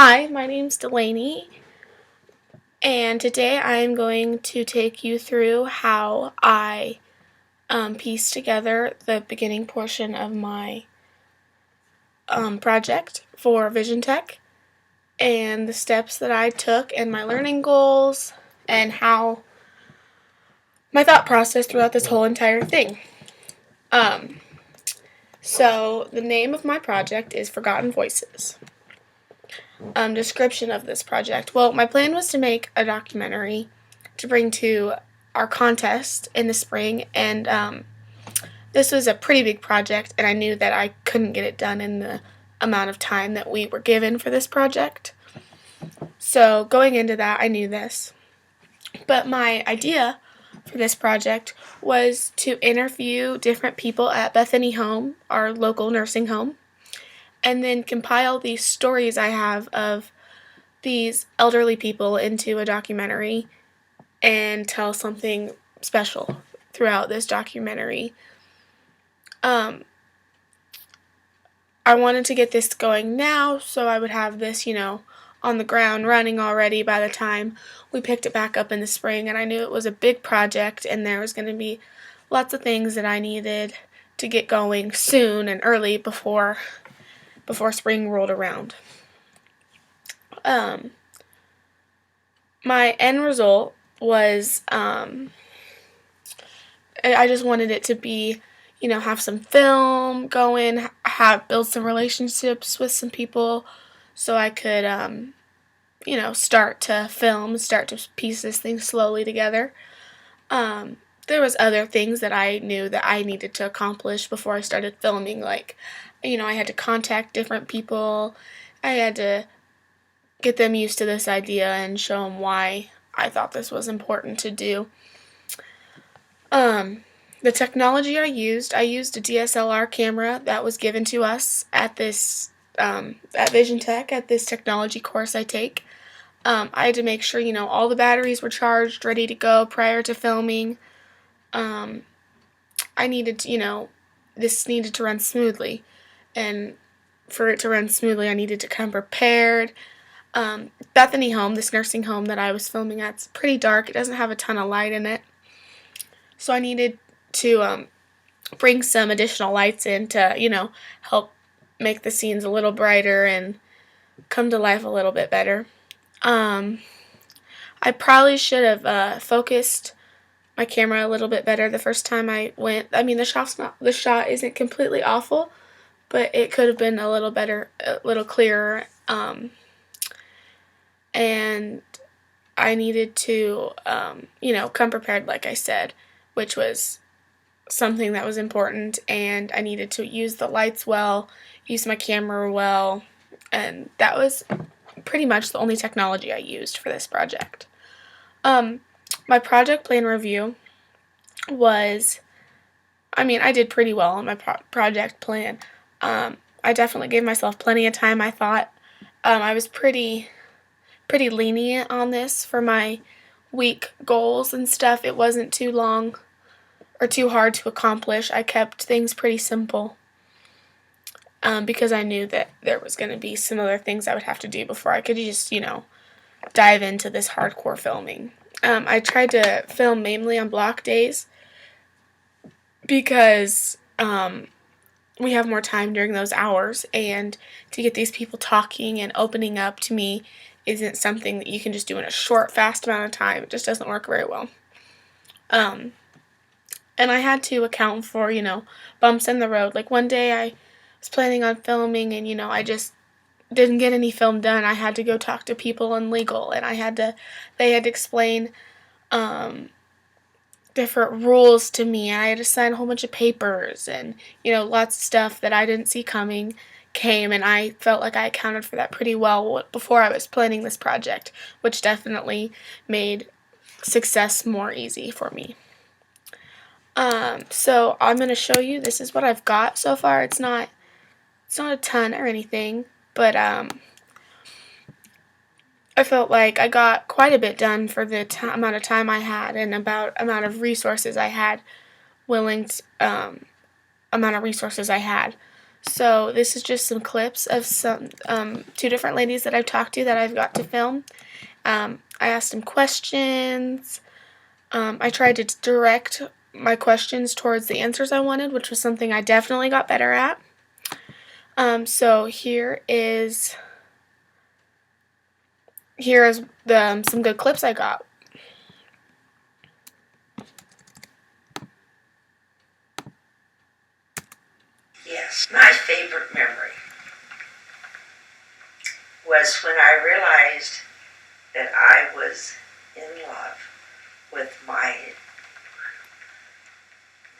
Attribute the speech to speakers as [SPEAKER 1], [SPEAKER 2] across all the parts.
[SPEAKER 1] Hi, my name's Delaney, and today I'm going to take you through how I pieced together the beginning portion of my project for Vision Tech and the steps that I took and my learning goals and how my thought process throughout this whole entire thing. Um, so, the name of my project is Forgotten Voices. Description of this project. Well, my plan was to make a documentary to bring to our contest in the spring, and this was a pretty big project, and I knew that I couldn't get it done in the amount of time that we were given for this project. So going into that, I knew this. But my idea for this project was to interview different people at Bethany Home, our local nursing home, and then compile these stories I have of these elderly people into a documentary and tell something special throughout this documentary. I wanted to get this going now so I would have this, on the ground running already by the time we picked it back up in the spring, and I knew it was a big project and there was going to be lots of things that I needed to get going soon and early before spring rolled around. My end result was I just wanted it to be, have some film going, build some relationships with some people so I could, start to film, start to piece this thing slowly together. There was other things that I knew that I needed to accomplish before I started filming, like, I had to contact different people. I had to get them used to this idea and show them why I thought this was important to do. The technology I used a DSLR camera that was given to us at this at Vision Tech, at this technology course I take. I had to make sure, all the batteries were charged, ready to go prior to filming. I needed to, this needed to run smoothly. And for it to run smoothly, I needed to come prepared. Bethany Home, this nursing home that I was filming at, it's pretty dark. It doesn't have a ton of light in it. So I needed to bring some additional lights in to, help make the scenes a little brighter and come to life a little bit better. I probably should have focused my camera a little bit better the first time I went. I mean, the shot isn't completely awful, but it could have been a little better, a little clearer. And I needed to, come prepared, like I said, which was something that was important, and I needed to use the lights well, use my camera well, and that was pretty much the only technology I used for this project. My project plan review was, I did pretty well on my project plan. I definitely gave myself plenty of time, I thought. I was pretty lenient on this for my week goals and stuff. It wasn't too long or too hard to accomplish. I kept things pretty simple because I knew that there was going to be some other things I would have to do before I could just, dive into this hardcore filming. I tried to film mainly on block days because we have more time during those hours, and to get these people talking and opening up to me isn't something that you can just do in a short, fast amount of time. It just doesn't work very well. And I had to account for, bumps in the road. Like one day I was planning on filming and, I just didn't get any film done. I had to go talk to people in legal, and they had to explain different rules to me. I had to sign a whole bunch of papers, and, lots of stuff that I didn't see coming came, and I felt like I accounted for that pretty well before I was planning this project, which definitely made success more easy for me. So I'm going to show you, this is what I've got so far. It's not a ton or anything, but I felt like I got quite a bit done for the amount of time I had and amount of resources I had. So this is just some clips of some two different ladies that I've talked to that I've got to film. I asked them questions. I tried to direct my questions towards the answers I wanted, which was something I definitely got better at. So here is some good clips I got.
[SPEAKER 2] Yes, my favorite memory was when I realized that I was in love with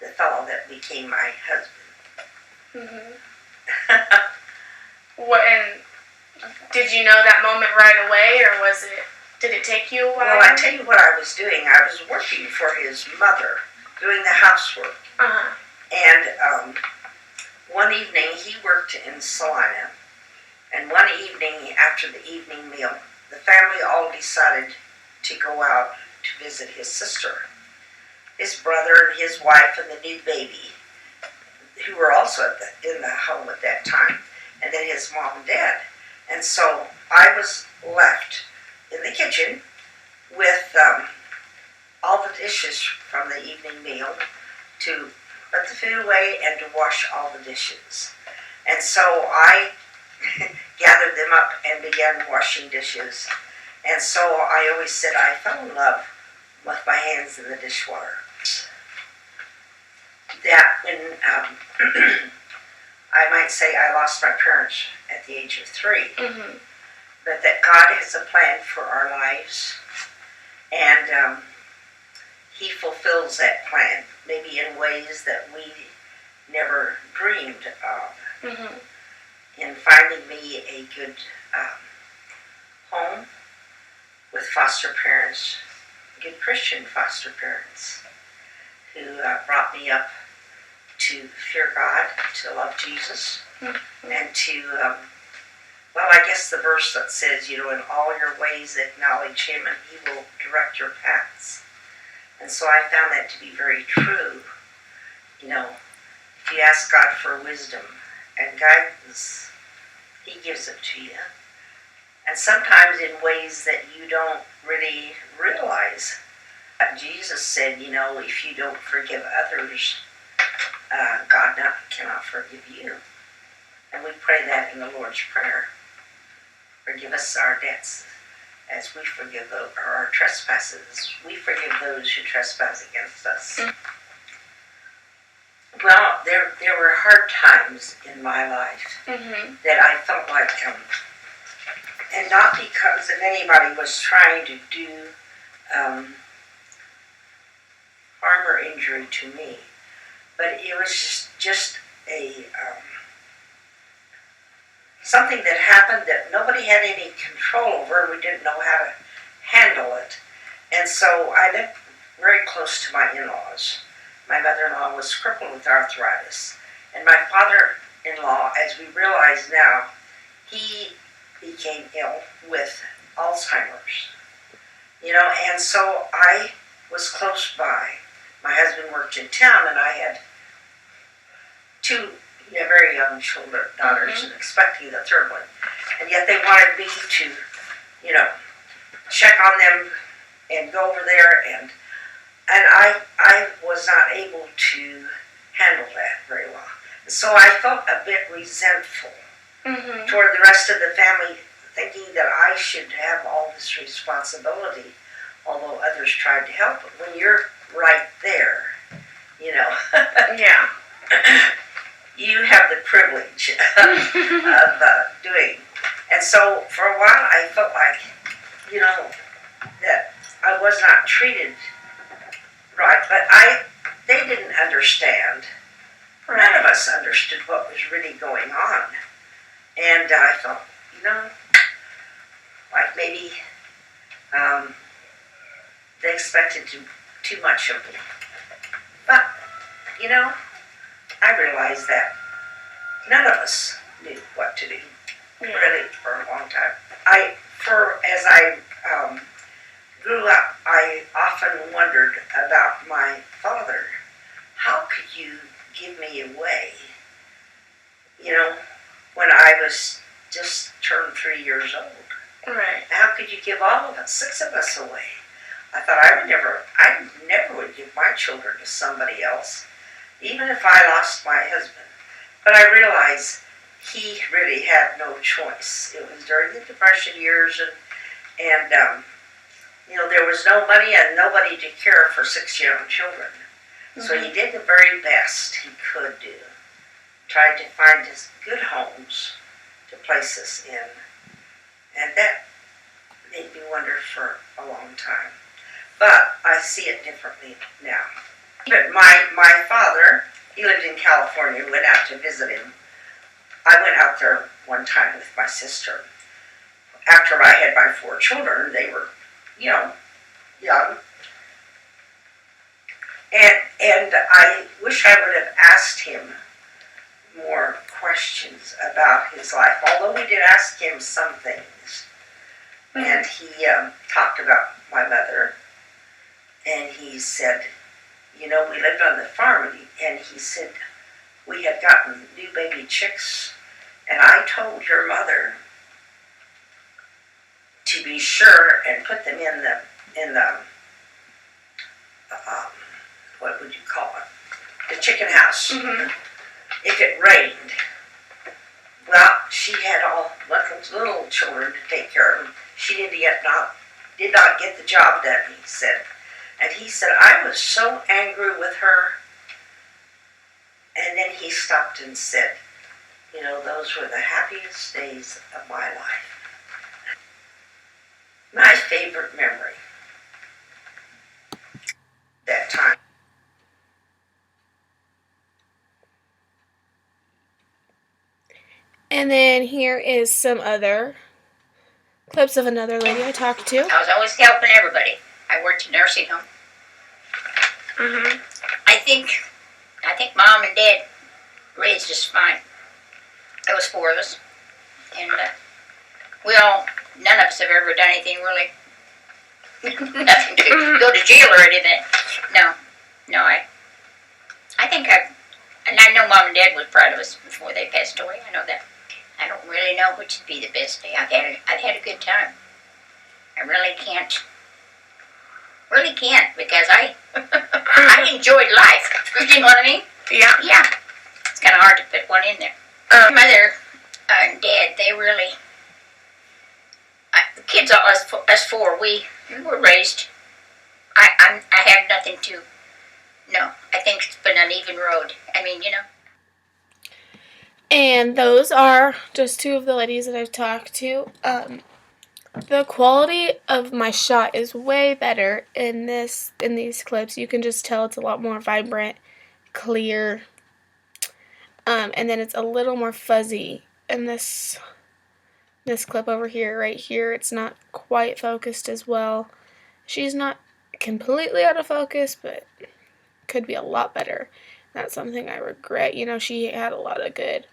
[SPEAKER 2] the fellow that became my husband.
[SPEAKER 1] And did you know that moment right away, or did it take you a while?
[SPEAKER 2] Well, I tell you what I was doing. I was working for his mother, doing the housework. And one evening, he worked in Salina. And one evening, after the evening meal, the family all decided to go out to visit his sister. His brother and his wife and the new baby, who were also in the home at that time, and then his mom and dad. And so I was left in the kitchen with all the dishes from the evening meal to put the food away and to wash all the dishes. And so I gathered them up and began washing dishes. And so I always said I fell in love with my hands in the dishwater. That when I might say I lost my parents at the age of 3, but that God has a plan for our lives, and He fulfills that plan, maybe in ways that we never dreamed of. In finding me a good home with foster parents, good Christian foster parents, who brought me up to fear God, to love Jesus, and to, well, I guess the verse that says, in all your ways acknowledge Him and He will direct your paths. And so I found that to be very true. If you ask God for wisdom and guidance, He gives it to you. And sometimes in ways that you don't really realize. Jesus said, if you don't forgive others, God cannot forgive you. And we pray that in the Lord's Prayer. Forgive us our debts as we forgive our trespasses. We forgive those who trespass against us. Well, there were hard times in my life that I felt like, and not because of anybody was trying to do harm or injury to me, but it was just a something that happened that nobody had any control over. We didn't know how to handle it, and so I lived very close to my in-laws. My mother-in-law was crippled with arthritis, and my father-in-law, as we realize now, he became ill with Alzheimer's. And so I was close by. My husband worked in town, and I had 2 very young daughters, and expecting the third one. And yet they wanted me to, check on them and go over there, and I was not able to handle that very well. So I felt a bit resentful toward the rest of the family, thinking that I should have all this responsibility, although others tried to help. But when you're right there,
[SPEAKER 1] Yeah.
[SPEAKER 2] you have the privilege of doing. And so for a while I felt like, that I was not treated right, but they didn't understand. None of us understood what was really going on. And I felt, like maybe they expected too much of me. But, I realized that none of us knew what to do, really, for a long time. As I grew up, I often wondered about my father. How could you give me away, you know, when I was just turned 3 years old.
[SPEAKER 1] Right.
[SPEAKER 2] How could you give all of us, 6 of us, away? I thought I never would give my children to somebody else, even if I lost my husband. But I realized he really had no choice. It was during the Depression years, and there was no money and nobody to care for 6 young children. Mm-hmm. So he did the very best he could do. Tried to find us good homes to place us in. And that made me wonder for a long time. But I see it differently now. But my father, he lived in California, went out to visit him. I went out there one time with my sister. After I had my 4 children, they were, young. And I wish I would have asked him more questions about his life. Although we did ask him some things. And he talked about my mother. And he said, we lived on the farm. And he said, we had gotten new baby chicks. And I told your mother to be sure and put them in the what would you call it? The chicken house. Mm-hmm. If it rained. Well, she had all little children to take care of them. She did not get the job done, he said. And he said, I was so angry with her. And then he stopped and said, those were the happiest days of my life. My favorite memory. That time.
[SPEAKER 1] And then here is some other clips of another lady I talked to.
[SPEAKER 3] I was always helping everybody. I worked in a nursing home. Mm-hmm. I think Mom and Dad raised us fine. There was 4 of us. And none of us have ever done anything really. Nothing to go to jail or anything. No, and I know Mom and Dad was proud of us before they passed away. I know that. I don't really know which would be the best day. I've had a good time. I really can't because I enjoyed life. You know what I mean?
[SPEAKER 1] Yeah.
[SPEAKER 3] Yeah. It's kind of hard to put one in there. Mother and Dad, they really. The kids, us 4, we were raised. I have nothing to. No, I think it's been an uneven road.
[SPEAKER 1] And those are just 2 of the ladies that I've talked to. The quality of my shot is way better in these clips. You can just tell it's a lot more vibrant, clear, and then it's a little more fuzzy in this clip over here. Right here, it's not quite focused as well. She's not completely out of focus, but could be a lot better. That's something I regret. She had a lot of good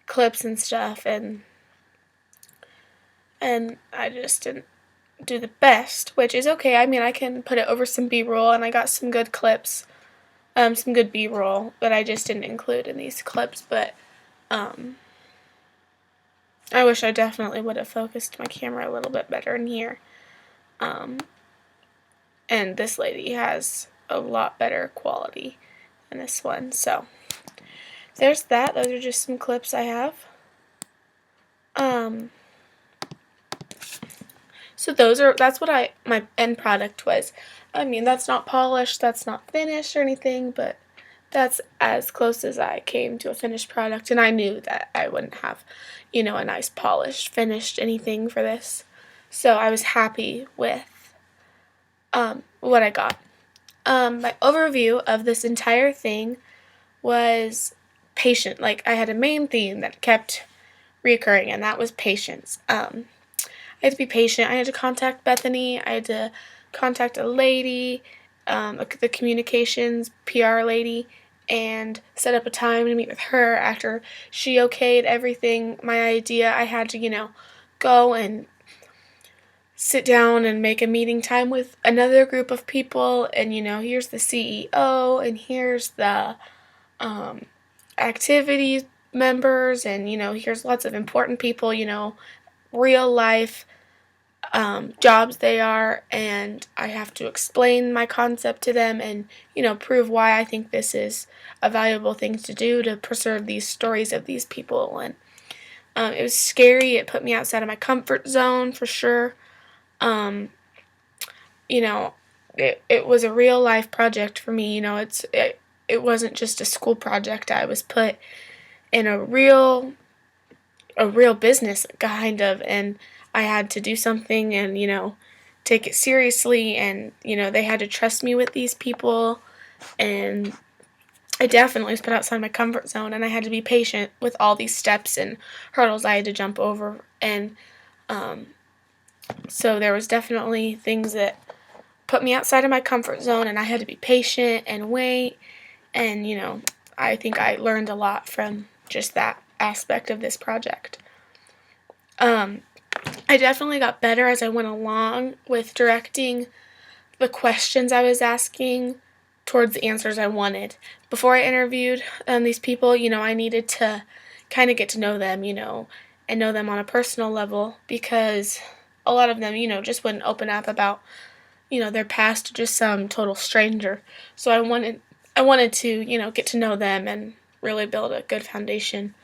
[SPEAKER 1] clips and stuff, and I just didn't do the best, which is okay. I can put it over some B-roll, and I got some good clips, some good B-roll that I just didn't include in these clips, but I wish I definitely would have focused my camera a little bit better in here. And this lady has a lot better quality than this one, so there's that. Those are just some clips I have. So that's what my end product was. That's not polished, that's not finished or anything, but that's as close as I came to a finished product, and I knew that I wouldn't have, a nice polished, finished anything for this. So I was happy with what I got. My overview of this entire thing was patient. Like, I had a main theme that kept reoccurring, and that was patience. I had to be patient. I had to contact Bethany. I had to contact a lady, the communications PR lady, and set up a time to meet with her after she okayed everything, my idea. I had to, go and sit down and make a meeting time with another group of people, and, here's the CEO, and here's the activities members, and, here's lots of important people, real life jobs they are, and I have to explain my concept to them and, prove why I think this is a valuable thing to do to preserve these stories of these people. And it was scary. It put me outside of my comfort zone for sure. Um, you know, it was a real life project for me. It wasn't just a school project. I was put in a real business kind of, and I had to do something and, take it seriously, and, they had to trust me with these people, and I definitely was put outside my comfort zone, and I had to be patient with all these steps and hurdles I had to jump over, and so there was definitely things that put me outside of my comfort zone, and I had to be patient and wait, and, I think I learned a lot from just that aspect of this project. I definitely got better as I went along with directing the questions I was asking towards the answers I wanted. Before I interviewed these people, I needed to kind of get to know them, and know them on a personal level, because a lot of them, just wouldn't open up about, their past to just some total stranger. So I wanted to, get to know them and really build a good foundation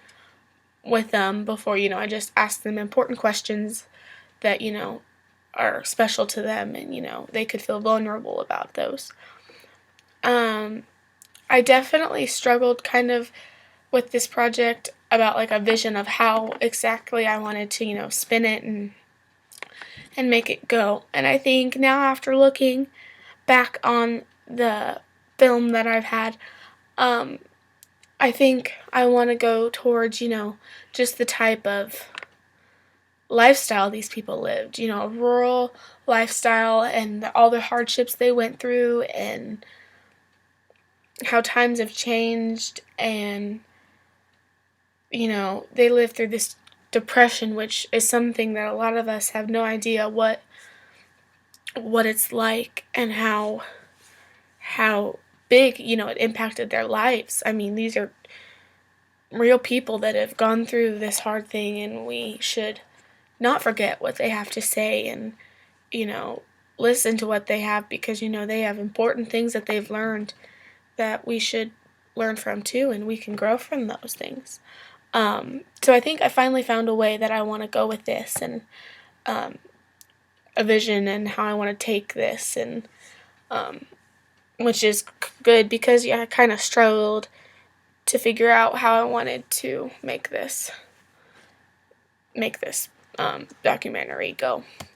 [SPEAKER 1] with them before, I just asked them important questions that, are special to them, and, they could feel vulnerable about those. I definitely struggled kind of with this project about like a vision of how exactly I wanted to, spin it and make it go. And I think now, after looking back on the film that I've had, I think I want to go towards, just the type of lifestyle these people lived, a rural lifestyle, and all the hardships they went through, and how times have changed, and, they lived through this depression, which is something that a lot of us have no idea what it's like, and how big, it impacted their lives. I mean, these are real people that have gone through this hard thing, and we should not forget what they have to say, and, listen to what they have, because, they have important things that they've learned that we should learn from too, and we can grow from those things. So I think I finally found a way that I want to go with this, and a vision, and how I want to take this, and which is good, because I kind of struggled to figure out how I wanted to make this documentary go.